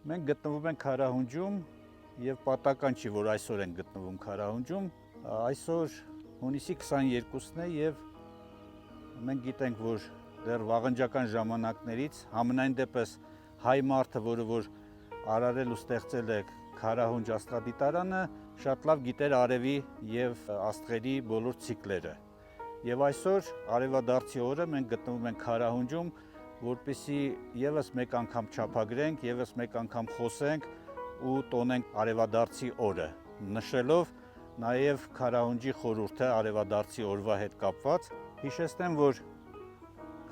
Մենք գտնվում ենք Քարահունջում եւ պատական չի, որ այսօր ենք գտնվում Քարահունջում։ Այսօր հունիսի 22-ն է եւ մենք գիտենք, որ դեռ վաղնջական ժամանակներից համենայն դեպս հայ մարդը, որը որ արարել ու ստեղծել է Քարահունջ աստղադիտարանը, շատ լավ գիտեր արևի եւ աստղերի բոլոր ցիկլերը։ Եվ այսօր արևադարձի օրը մենք գտնվում ենք Քարահունջում, որպեսզի եւս մեկ անգամ չափագրենք, եւս մեկ անգամ խոսենք ու տոնենք արևադարձի օրը, նշելով նաեւ Քարահունջի խորհուրդը արևադարձի օրվա հետ կապված։ Հիշեցնեմ, որ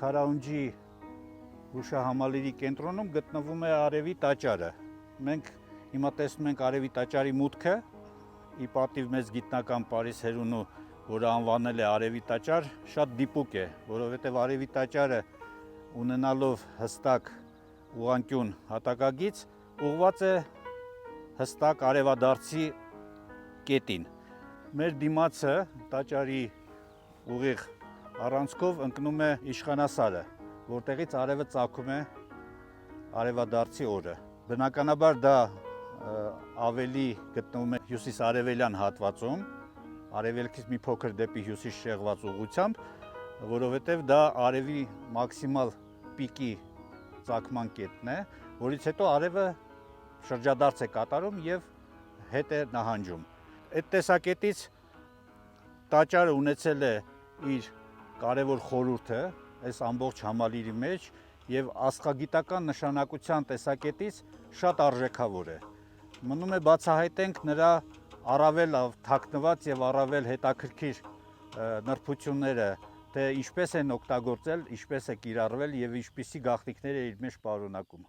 Քարահունջի հուշահամալիրի կենտրոնում գտնվում է արևի տաճարը։ Մենք հիմա տեսնում ենք արևի տաճարի մուտքը, ի պատիվ մեծ գիտնական Պարիս Հերունու, որը անվանել է արևի տաճար, շատ դիպուկ է, որովհետև արևի տաճարը ունենալով հստակ ուղղանկյուն հատակագիծ ուղղված է հստակ արևադարձի կետին։ Մեր դիմացը տաճարի ուղիղ առանցքով ընկնում է Իշխանասարը, որտեղից արևը ծագում է արևադարձի օրը։ Բնականաբար դա ավելի գտնվում է հյուսիս-արևելյան հատվածում, արևելքից մի փոքր դեպի հյուսիս շեղված ուղղությամբ, որովհետև դա արևի մաքսիմալ պիկի ծագման կետն է, որից հետո արևը շրջադարձ է կատարում եւ հետ է նահանջում։ Այդ տեսակետից տաճարը ունեցել է իր կարևոր խորհուրդը այս ամբողջ համալիրի մեջ եւ աստղագիտական նշանակության տեսակետից շատ արժեքավոր է։ Մնում է բացահայտենք նրա առավել թաքնված եւ առավել հետաքրքիր նրբությունները, թե ինչպես են օգտագործել, ինչպես է կիրառվել եւ ինչպիսի գաղտնիքներ է իր մեջ պարունակում։